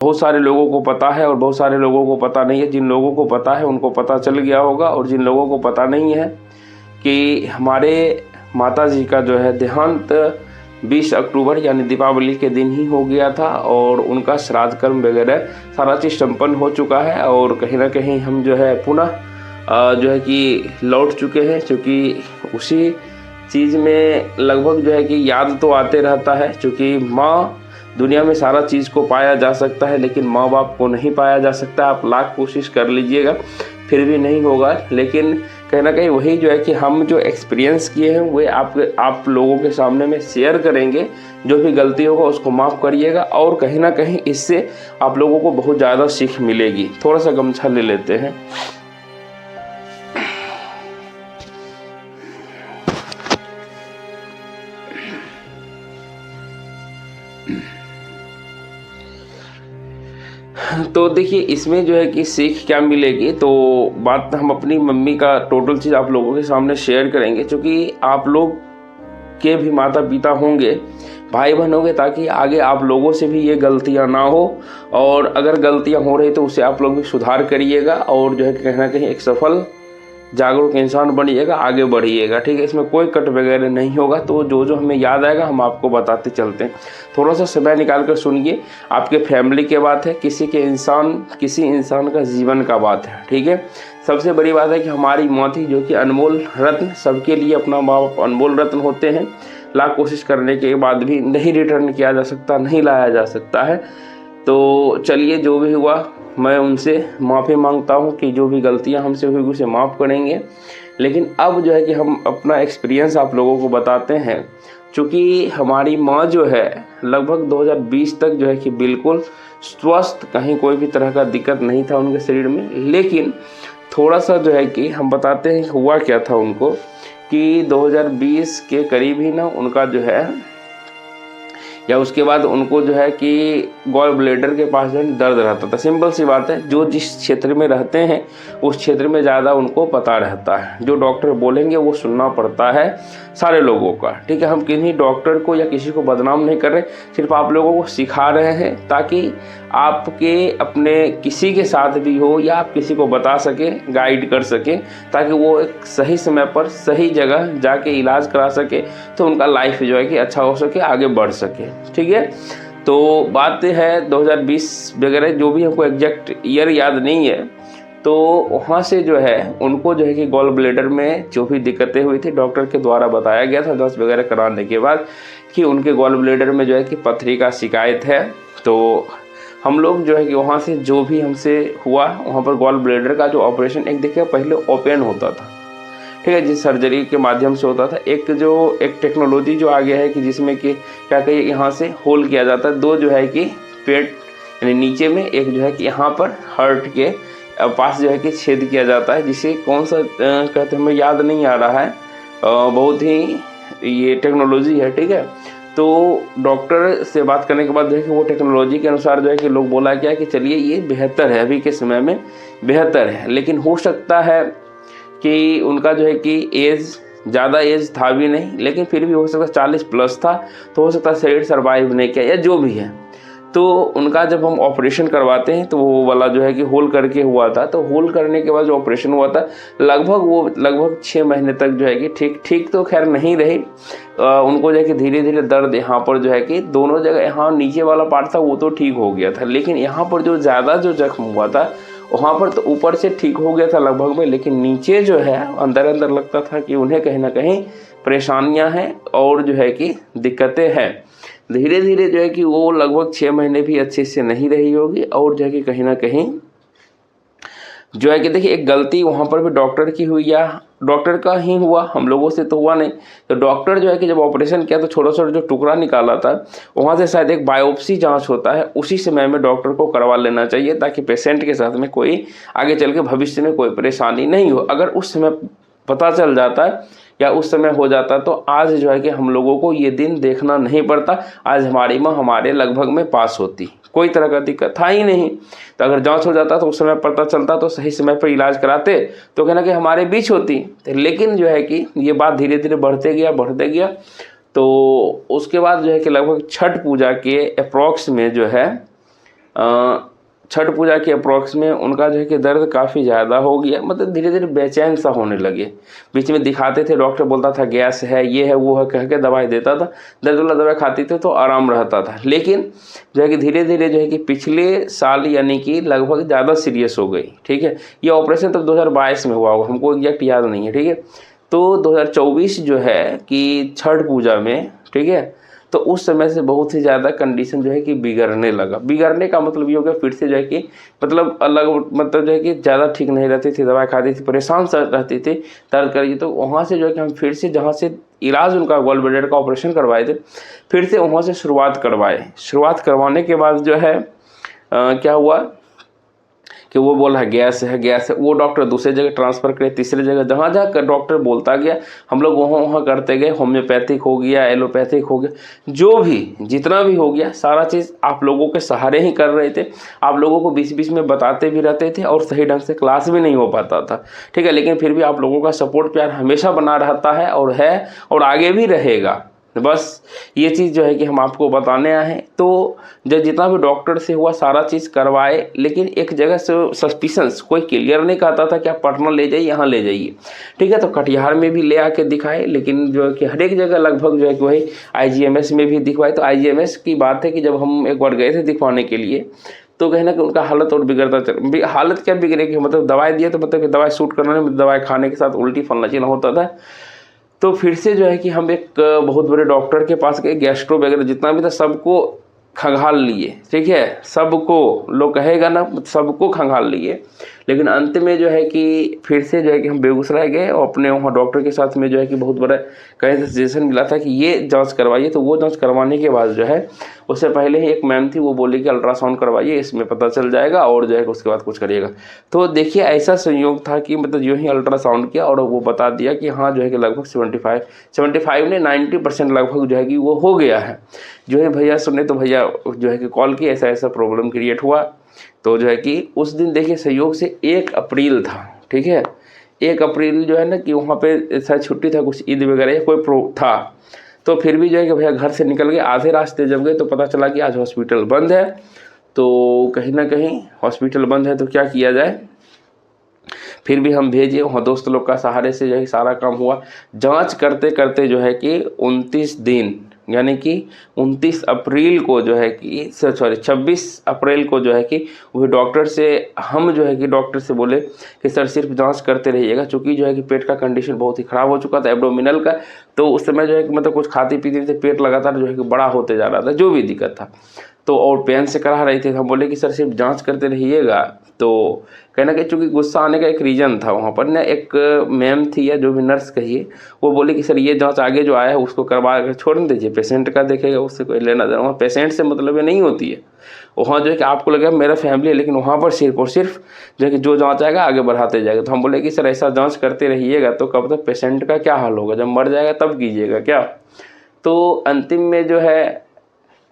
बहुत सारे लोगों को पता है और बहुत सारे लोगों को पता नहीं है। जिन लोगों को पता है उनको पता चल गया होगा, और जिन लोगों को पता नहीं है कि हमारे माता जी का जो है देहांत 20 अक्टूबर यानी दीपावली के दिन ही हो गया था, और उनका श्राद्ध कर्म वगैरह सारा चीज़ संपन्न हो चुका है। और कहीं ना कहीं हम जो है पुनः जो है कि लौट चुके हैं, क्योंकि उसी चीज़ में लगभग जो है कि याद तो आते रहता है। क्योंकि माँ, दुनिया में सारा चीज़ को पाया जा सकता है लेकिन माँ बाप को नहीं पाया जा सकता। आप लाख कोशिश कर लीजिएगा फिर भी नहीं होगा। लेकिन कहीं ना कहीं वही जो है कि हम जो एक्सपीरियंस किए हैं वो आप लोगों के सामने में शेयर करेंगे। जो भी गलती होगा उसको माफ़ करिएगा, और कहीं ना कहीं इससे आप लोगों को बहुत ज़्यादा सीख मिलेगी। थोड़ा सा गमछा ले लेते हैं। तो देखिए इसमें जो है कि सीख क्या मिलेगी, तो बात हम अपनी मम्मी का टोटल चीज़ आप लोगों के सामने शेयर करेंगे। क्योंकि आप लोग के भी माता पिता होंगे, भाई बहन होंगे, ताकि आगे आप लोगों से भी ये गलतियां ना हो। और अगर गलतियां हो रही तो उसे आप लोग भी सुधार करिएगा, और जो है कहीं ना कहीं एक सफल जागरूक इंसान बनिएगा, आगे बढ़िएगा। ठीक है, इसमें कोई कट वगैरह नहीं होगा। तो जो जो हमें याद आएगा हम आपको बताते चलते हैं। थोड़ा सा समय निकाल कर सुनिए। आपके फैमिली की बात है, किसी इंसान का जीवन का बात है। ठीक है, सबसे बड़ी बात है कि हमारी माँ थी जो कि अनमोल रत्न, सबके लिए अपना माँ बाप अनमोल रत्न होते हैं। लाख कोशिश करने के बाद भी नहीं रिटर्न किया जा सकता, नहीं लाया जा सकता है। तो चलिए, जो भी हुआ मैं उनसे माफ़ी मांगता हूँ कि जो भी गलतियाँ हमसे हुई उसे माफ़ करेंगे। लेकिन अब जो है कि हम अपना एक्सपीरियंस आप लोगों को बताते हैं। चूँकि हमारी माँ जो है लगभग 2020 तक जो है कि बिल्कुल स्वस्थ, कहीं कोई भी तरह का दिक्कत नहीं था उनके शरीर में। लेकिन थोड़ा सा जो है कि हम बताते हैं हुआ क्या था उनको, कि 2020 के करीब ही ना उनका जो है, या उसके बाद उनको जो है कि गॉल ब्लेडर के पास जो दर्द रहता था। सिंपल सी बात है, जो जिस क्षेत्र में रहते हैं उस क्षेत्र में ज़्यादा उनको पता रहता है। जो डॉक्टर बोलेंगे वो सुनना पड़ता है सारे लोगों का। ठीक है, हम किसी डॉक्टर को या किसी को बदनाम नहीं कर रहे, सिर्फ आप लोगों को सिखा रहे हैं ताकि आपके अपने किसी के साथ भी हो या आप किसी को बता सके, गाइड कर सके, ताकि वो एक सही समय पर सही जगह जाके इलाज करा सके, तो उनका लाइफ जो है कि अच्छा हो सके, आगे बढ़ सके। ठीक है, तो बात है 2020 वगैरह, जो भी हमको एग्जैक्ट ईयर याद नहीं है। तो वहाँ से जो है उनको जो है कि गॉल ब्लेडर में जो भी दिक्कतें हुई थी डॉक्टर के द्वारा बताया गया था जांच वगैरह कराने के बाद कि उनके गॉल ब्लेडर में जो है कि पथरी का शिकायत है। तो हम लोग जो है कि वहाँ से जो भी हमसे हुआ, वहाँ पर गॉल ब्लेडर का जो ऑपरेशन, एक देखिए पहले ओपन होता था। ठीक है, जिस सर्जरी के माध्यम से होता था। एक टेक्नोलॉजी जो आ गया है कि जिसमें कि क्या कहिए, यहाँ से होल किया जाता है। दो जो है कि पेट यानी नीचे में, एक जो है कि यहाँ पर हार्ट के पास जो है कि छेद किया जाता है, जिसे कौन सा कहते हैं हमें याद नहीं आ रहा है। बहुत ही ये टेक्नोलॉजी है। ठीक है, तो डॉक्टर से बात करने के बाद जो है कि वो टेक्नोलॉजी के अनुसार जो है कि लोग बोला गया कि चलिए ये बेहतर है, अभी के समय में बेहतर है। लेकिन हो सकता है कि उनका जो है कि एज, ज़्यादा एज था भी नहीं, लेकिन फिर भी हो सकता 40 प्लस था, तो हो सकता शरीर सर्वाइव नहीं किया या जो भी है। तो उनका जब हम ऑपरेशन करवाते हैं तो वो वाला जो है कि होल करके हुआ था। तो होल करने के बाद जो ऑपरेशन हुआ था लगभग 6 महीने तक जो है कि ठीक तो खैर नहीं रही। उनको जो है कि धीरे धीरे दर्द यहाँ पर जो है कि दोनों जगह, यहाँ नीचे वाला पार्ट था वो तो ठीक हो गया था, लेकिन यहाँ पर जो ज़्यादा जो जख्म हुआ था वहाँ पर तो ऊपर से ठीक हो गया था लगभग में, लेकिन नीचे जो है अंदर लगता था कि उन्हें कहीं ना कहीं परेशानियां हैं और जो है कि दिक्कतें हैं। धीरे धीरे जो है कि वो लगभग 6 महीने भी अच्छे से नहीं रही होगी, और जो है कि कहीं ना कहीं जो है कि देखिए एक गलती वहाँ पर भी डॉक्टर की हुई या डॉक्टर का ही हुआ, हम लोगों से तो हुआ नहीं। तो डॉक्टर जो है कि जब ऑपरेशन किया तो छोटा छोटा जो टुकड़ा निकाला था वहाँ से शायद एक बायोप्सी जांच होता है, उसी समय में डॉक्टर को करवा लेना चाहिए, ताकि पेशेंट के साथ में कोई आगे चल के भविष्य में कोई परेशानी नहीं हो। अगर उस समय पता चल जाता है या उस समय हो जाता तो आज जो है कि हम लोगों को ये दिन देखना नहीं पड़ता। आज हमारी माँ हमारे लगभग में पास होती, कोई तरह का दिक्कत था ही नहीं। तो अगर जांच हो जाता तो उस समय पता चलता तो सही समय पर इलाज कराते तो कहना कि हमारे बीच होती। लेकिन जो है कि ये बात धीरे धीरे बढ़ते गया। तो उसके बाद जो है कि लगभग छठ पूजा के अप्रॉक्स में जो है छठ पूजा के अप्रॉक्स में उनका जो है कि दर्द काफ़ी ज़्यादा हो गया, मतलब धीरे धीरे बेचैन सा होने लगे। बीच में दिखाते थे, डॉक्टर बोलता था गैस है, ये है, वो है, कह के दवाई देता था, दर्द वाला दवाई खाते थे तो आराम रहता था। लेकिन जो है कि धीरे धीरे जो है कि पिछले साल यानी कि लगभग ज़्यादा सीरियस हो गई। ठीक है, ये ऑपरेशन तब 2022 में हुआ होगा, हमको एग्जैक्ट याद नहीं है। ठीक है, तो 2024 जो है कि छठ पूजा में, ठीक है, तो उस समय से बहुत ही ज़्यादा कंडीशन जो है कि बिगड़ने लगा। बिगड़ने का मतलब ये हो गया फिर से जो है कि मतलब अलग, मतलब जो है कि ज़्यादा ठीक नहीं रहती थी, दवाई खाती थी, परेशान सा रहती थी, दर्द करी। तो वहाँ से जो है कि हम फिर से जहाँ से इलाज उनका गॉल ब्लैडर का ऑपरेशन करवाए थे, फिर से वहाँ से शुरुआत करवाए। शुरुआत करवाने के बाद जो है क्या हुआ कि वो बोला गैस है, गैस है। वो डॉक्टर दूसरी जगह ट्रांसफ़र करे, तीसरी जगह, जहाँ जहाँ डॉक्टर बोलता गया हम लोग वहाँ वहाँ करते गए। होम्योपैथिक हो गया, एलोपैथिक हो गया, जो भी जितना भी हो गया सारा चीज़ आप लोगों के सहारे ही कर रहे थे। आप लोगों को बीच बीच में बताते भी रहते थे और सही ढंग से क्लास भी नहीं हो पाता था। ठीक है, लेकिन फिर भी आप लोगों का सपोर्ट प्यार हमेशा बना रहता है और आगे भी रहेगा। बस ये चीज़ जो है कि हम आपको बताने आए हैं। तो जब जितना भी डॉक्टर से हुआ सारा चीज़ करवाए, लेकिन एक जगह से सस्पिशंस कोई क्लियर नहीं कहता था कि आप पटना ले जाइए, यहाँ ले जाइए। ठीक है, तो कटिहार में भी ले आके दिखाए, लेकिन जो है कि हर एक जगह लगभग जो है कि वही IGMS में भी दिखवाए। तो IGMS की बात है कि जब हम एक बार गए थे दिखवाने के लिए, तो कहीं ना कि उनका हालत और बिगड़ता चल। हालत क्या बिगड़ेगी, मतलब दवाई दिए तो मतलब कि दवाई सूट करना नहीं, दवाई खाने के साथ उल्टी फलना चीना होता था। तो फिर से जो है कि हम एक बहुत बड़े डॉक्टर के पास गए, गैस्ट्रो वगैरह जितना भी था सबको खंगाल लिए। ठीक है, सबको, लोग कहेगा ना, सबको खंगाल लिए। लेकिन अंत में जो है कि फिर से जो है कि हम बेगूसराय गए और अपने वहाँ डॉक्टर के साथ में जो है कि बहुत बड़ा कहीं से सजेशन मिला था कि ये जांच करवाइए। तो वो जांच करवाने के बाद जो है, उससे पहले ही एक मैम थी, वो बोली कि अल्ट्रासाउंड करवाइए, इसमें पता चल जाएगा और जो है उसके बाद कुछ करिएगा। तो देखिए ऐसा संयोग था कि मतलब जो ही अल्ट्रासाउंड किया और वो बता दिया कि हाँ जो है कि लगभग 75 ने 90% लगभग जो है कि वो हो गया है। जो है भैया सुने तो भैया जो है कि कॉल की, ऐसा ऐसा प्रॉब्लम क्रिएट हुआ। तो जो है कि उस दिन देखिए संयोग से 1 अप्रैल था। ठीक है, 1 अप्रैल जो है ना कि वहाँ पे शायद छुट्टी था, कुछ ईद वगैरह या कोई प्रो था। तो फिर भी जो है कि भैया घर से निकल गए, आधे रास्ते जब गए तो पता चला कि आज हॉस्पिटल बंद है। तो कहीं ना कहीं हॉस्पिटल बंद है तो क्या किया जाए, फिर भी हम भेजे वहाँ, दोस्त लोग का सहारे से जो है सारा काम हुआ। जांच करते करते जो है कि 29 दिन यानी कि 29 अप्रैल को जो है कि 26 अप्रैल को जो है कि वही डॉक्टर से हम जो है कि डॉक्टर से बोले कि सर सिर्फ जांच करते रहिएगा, चूँकि जो है कि पेट का कंडीशन बहुत ही ख़राब हो चुका था, एब्डोमिनल का। तो उस समय जो है कि मतलब कुछ खाते पीते थे, पेट लगातार जो है कि बड़ा होते जा रहा था, जो भी दिक्कत था। तो और पेन से करा रहे थे, हम बोले कि सर सिर्फ जांच करते रहिएगा। तो कहना कि चूँकि गुस्सा आने का एक रीज़न था वहाँ पर ना, एक मैम थी या जो भी नर्स कहिए, वो बोली कि सर ये जांच आगे जो आया है उसको करवा कर छोड़ दीजिए, पेशेंट का देखेगा, उससे कोई लेना देना, वहाँ पेशेंट से मतलब ये नहीं होती है। वहाँ जो है कि आपको लगेगा मेरा फैमिली है, लेकिन वहाँ पर सिर्फ और सिर्फ जो है कि जो जांच आएगा आगे बढ़ाते जाएगा। तो हम बोले कि सर ऐसा जांच करते रहिएगा तो कब तक पेशेंट का क्या हाल होगा, जब मर जाएगा तब कीजिएगा क्या। तो अंतिम में जो है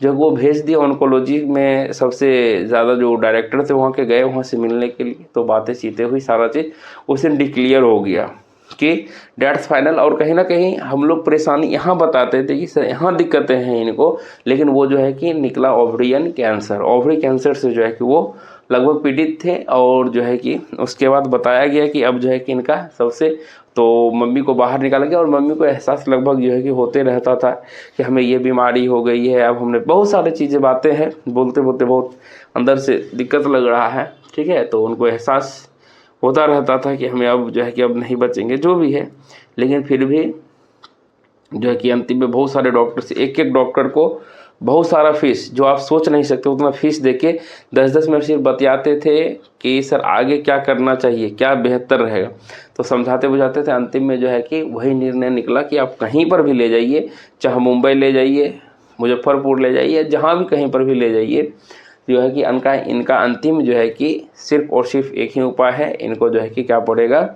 जब वो भेज दिया ऑन्कोलॉजी में, सबसे ज़्यादा जो डायरेक्टर थे वहाँ के गए वहाँ से मिलने के लिए, तो बातें चीतें हुई, सारा चीज़ उस दिन डिक्लेयर हो गया कि डेट्स फाइनल। और कहीं ना कहीं हम लोग परेशानी यहाँ बताते थे कि सर यहाँ दिक्कतें हैं इनको, लेकिन वो जो है कि निकला ओवरियन कैंसर। ओवरी कैंसर से जो है कि वो लगभग पीड़ित थे। और जो है कि उसके बाद बताया गया कि अब जो है कि इनका सबसे, तो मम्मी को बाहर निकाला गया और मम्मी को एहसास लगभग जो है कि होते रहता था कि हमें ये बीमारी हो गई है। अब हमने बहुत सारी चीज़ें बातें हैं, बोलते बोलते बहुत अंदर से दिक्कत लग रहा है। ठीक है, तो उनको एहसास होता रहता था कि हमें अब जो है कि अब नहीं बचेंगे, जो भी है। लेकिन फिर भी जो है कि अंतिम में बहुत सारे डॉक्टर से, एक एक डॉक्टर को बहुत सारा फीस, जो आप सोच नहीं सकते उतना फीस देके 10-10 मिनट सिर्फ बतियाते थे कि सर आगे क्या करना चाहिए, क्या बेहतर रहेगा। तो समझाते बुझाते थे। अंतिम में जो है कि वही निर्णय निकला कि आप कहीं पर भी ले जाइए, चाहे मुंबई ले जाइए, मुजफ्फरपुर ले जाइए, जहाँ भी कहीं पर भी ले जाइए, जो है कि इनका अंतिम जो है कि सिर्फ और सिर्फ एक ही उपाय है। इनको जो है कि क्या पड़ेगा,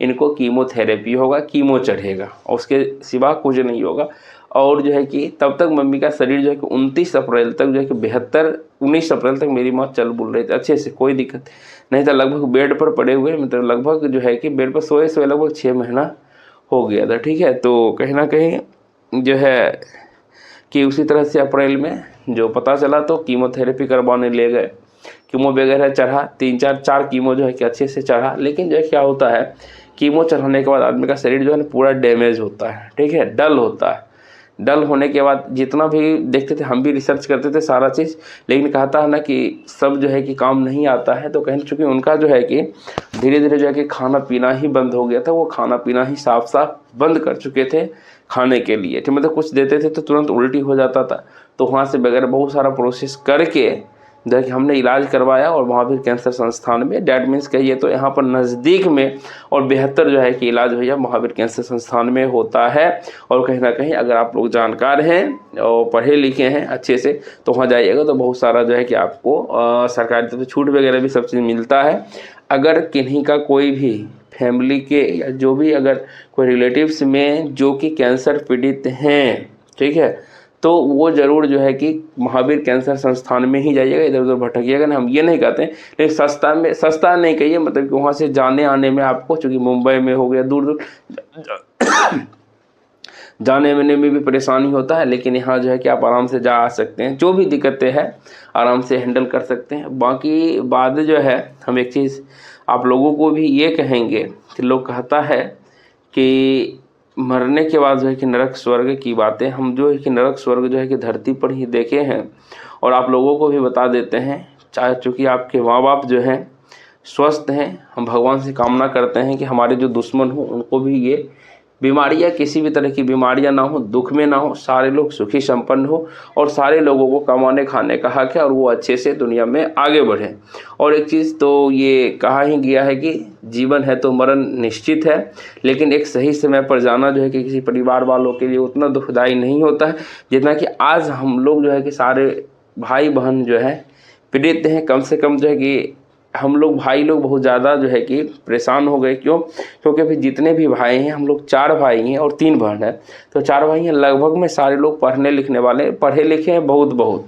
इनको कीमोथेरेपी होगा, कीमो चढ़ेगा, और उसके सिवा कुछ नहीं होगा। और जो है कि तब तक मम्मी का शरीर जो है कि 29 अप्रैल तक जो है कि 19 अप्रैल तक मेरी माँ चल बुल रही थी अच्छे से, कोई दिक्कत नहीं था। लगभग बेड पर पड़े हुए, मतलब लगभग जो है कि बेड पर सोए लगभग 6 महीना हो गया था। ठीक है, तो कहीं ना कहीं जो है कि उसी तरह से अप्रैल में जो पता चला तो कीमोथेरेपी करवाने ले गए। कीमो वगैरह चढ़ा, 3-4 कीमो जो है कि अच्छे से चढ़ा। लेकिन जो है क्या होता है, कीमो चढ़ाने के बाद आदमी का शरीर जो है ना पूरा डैमेज होता है, ठीक है, डल होता है। डल होने के बाद जितना भी देखते थे, हम भी रिसर्च करते थे सारा चीज़, लेकिन कहता है ना कि सब जो है कि काम नहीं आता है। तो कहीं चूँकि उनका जो है कि धीरे धीरे जो है कि खाना पीना ही बंद हो गया था, वो खाना पीना ही साफ बंद कर चुके थे खाने के लिए, तो मतलब कुछ देते थे तो तुरंत उल्टी हो जाता था। तो वहाँ से वगैरह बहुत सारा प्रोसेस करके जो है कि हमने इलाज करवाया और महावीर कैंसर संस्थान में, डैट मीन्स कहिए तो यहाँ पर नज़दीक में और बेहतर जो है कि इलाज भैया महावीर कैंसर संस्थान में होता है। और कहीं ना कहीं अगर आप लोग जानकार हैं और पढ़े लिखे हैं अच्छे से तो वहाँ जाइएगा तो बहुत सारा जो है कि आपको सरकारी तरफ से छूट वगैरह भी सब चीज़ मिलता है। अगर किन्हीं का कोई भी फैमिली के या जो भी अगर कोई रिलेटिव्स में जो कि कैंसर पीड़ित हैं, ठीक है, तो वो ज़रूर जो है कि महावीर कैंसर संस्थान में ही जाइएगा, इधर उधर भटकिएगा ना। हम ये नहीं कहते हैं, लेकिन सस्ता नहीं कहिए, मतलब कि वहाँ से जाने आने में आपको, चूँकि मुंबई में हो गया दूर जाने आने में भी परेशानी होता है, लेकिन यहाँ जो है कि आप आराम से जा आ सकते हैं, जो भी दिक्कतें हैं आराम से हैंडल कर सकते हैं। बाकी बात जो है, हम एक चीज़ आप लोगों को भी ये कहेंगे कि लोग कहता है कि मरने के बाद जो है कि नरक स्वर्ग की बातें, हम जो है कि नरक स्वर्ग जो है कि धरती पर ही देखे हैं और आप लोगों को भी बता देते हैं। चाहे चूँकि आपके माँ बाप जो हैं स्वस्थ हैं, हम भगवान से कामना करते हैं कि हमारे जो दुश्मन हो उनको भी ये बीमारियां, किसी भी तरह की बीमारियां ना हो, दुख में ना हो, सारे लोग सुखी संपन्न हो और सारे लोगों को कमाने खाने का हक है और वो अच्छे से दुनिया में आगे बढ़े। और एक चीज़ तो ये कहा ही गया है कि जीवन है तो मरण निश्चित है, लेकिन एक सही समय पर जाना जो है कि किसी परिवार वालों के लिए उतना दुखदायी नहीं होता है जितना कि आज हम लोग जो है कि सारे भाई बहन जो है पीड़ित हैं। कम से कम जो है कि हम लोग भाई लोग बहुत ज़्यादा जो है कि परेशान हो गए। क्यों? क्योंकि अभी जितने भी भाई हैं, हम लोग 4 भाई हैं और 3 बहन हैं, तो 4 भाई हैं, लगभग में सारे लोग पढ़ने लिखने वाले, पढ़े लिखे हैं बहुत।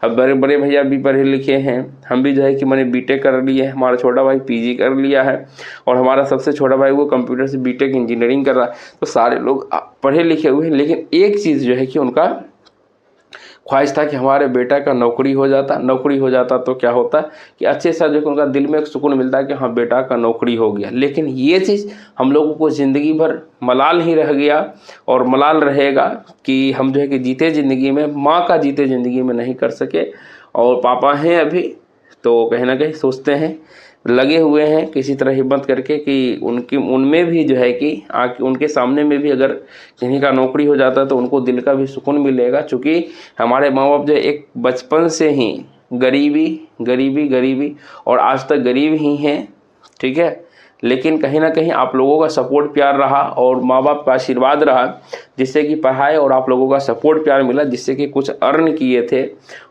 अब बड़े बड़े भैया भी पढ़े लिखे हैं, हम भी जो है कि मैंने बीटेक कर लिए है, हमारा छोटा भाई पीजी कर लिया है और हमारा सबसे छोटा भाई वो कंप्यूटर से बीटेक इंजीनियरिंग कर रहा है। तो सारे लोग पढ़े लिखे हुए हैं, लेकिन एक चीज़ जो है कि उनका ख्वाहिश था कि हमारे बेटा का नौकरी हो जाता तो क्या होता कि अच्छे से जो उनका दिल में एक सुकून मिलता है कि हाँ बेटा का नौकरी हो गया। लेकिन ये चीज़ हम लोगों को ज़िंदगी भर मलाल ही रह गया और मलाल रहेगा कि हम जो है कि जीते ज़िंदगी में, माँ का जीते ज़िंदगी में नहीं कर सके। और पापा हैं अभी तो कहीं ना कहीं सोचते हैं, लगे हुए हैं किसी तरह हिम्मत करके कि उनमें भी जो है कि उनके सामने में भी अगर किन्हीं का नौकरी हो जाता है तो उनको दिल का भी सुकून मिलेगा। चूँकि हमारे माँ बाप जो एक बचपन से ही गरीबी और आज तक गरीब ही हैं, ठीक है, लेकिन कहीं ना कहीं आप लोगों का सपोर्ट प्यार रहा और माँ बाप का आशीर्वाद रहा जिससे कि पढ़ाए और आप लोगों का सपोर्ट प्यार मिला, जिससे कि कुछ अर्न किए थे।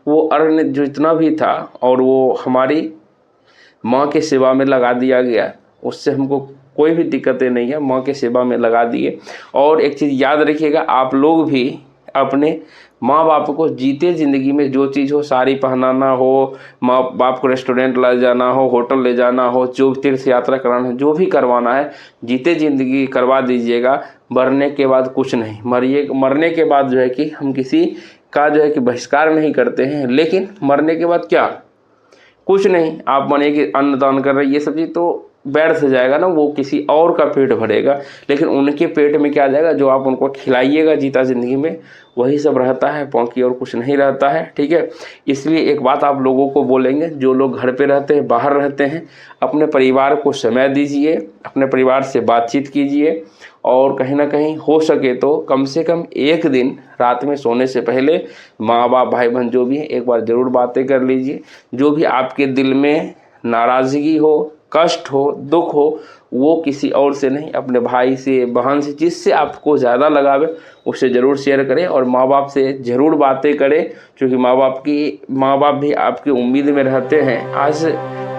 वो अर्न जो जितना भी था और वो हमारी माँ के सेवा में लगा दिया गया, उससे हमको कोई भी दिक्कतें नहीं है, माँ के सेवा में लगा दिए। और एक चीज़ याद रखिएगा, आप लोग भी अपने माँ बाप को जीते ज़िंदगी में जो चीज़ हो, साड़ी पहनाना हो, माँ बाप को रेस्टोरेंट ले जाना हो, होटल ले जाना हो, जो तीर्थ यात्रा कराना है, जो भी करवाना है जीते ज़िंदगी करवा दीजिएगा। मरने के बाद कुछ नहीं, मरने के बाद जो है कि हम किसी का जो है कि बहिष्कार नहीं करते हैं, लेकिन मरने के बाद क्या, कुछ नहीं। आप मानिए कि अन्नदान कर रहे, ये सब चीज़ तो व्यर्थ से जाएगा ना, वो किसी और का पेट भरेगा, लेकिन उनके पेट में क्या जाएगा, जो आप उनको खिलाइएगा जीता ज़िंदगी में वही सब रहता है, बाकी और कुछ नहीं रहता है, ठीक है। इसलिए एक बात आप लोगों को बोलेंगे, जो लोग घर पे रहते हैं, बाहर रहते हैं, अपने परिवार को समय दीजिए, अपने परिवार से बातचीत कीजिए और कहीं ना कहीं हो सके तो कम से कम एक दिन रात में सोने से पहले माँ बाप भाई बहन जो भी हैं एक बार ज़रूर बातें कर लीजिए। जो भी आपके दिल में नाराज़गी हो, कष्ट हो, दुख हो, वो किसी और से नहीं, अपने भाई से, बहन से, जिससे आपको ज़्यादा लगावे उससे ज़रूर शेयर करें और माँ बाप से ज़रूर बातें करें, क्योंकि माँ बाप भी आपकी उम्मीद में रहते हैं। आज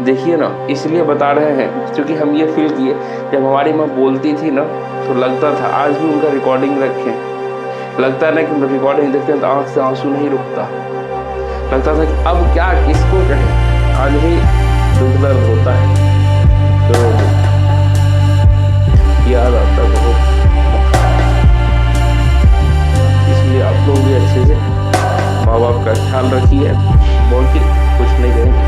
देखिए ना, इसलिए बता रहे हैं क्योंकि हम ये फील किए, जब हमारी माँ बोलती थी ना तो लगता था, आज भी उनका रिकॉर्डिंग रखें, लगता है ना कि रिकॉर्डिंग देखते हैं तो आँख से आंसू नहीं रुकता, लगता था कि अब क्या किसको कहें, आज भी दुख दर्द होता है, तो याद आता है बहुत। इसलिए आप लोग भी अच्छे से माँ बाप का ख्याल रखिए, बोल के कुछ नहीं करेंगे।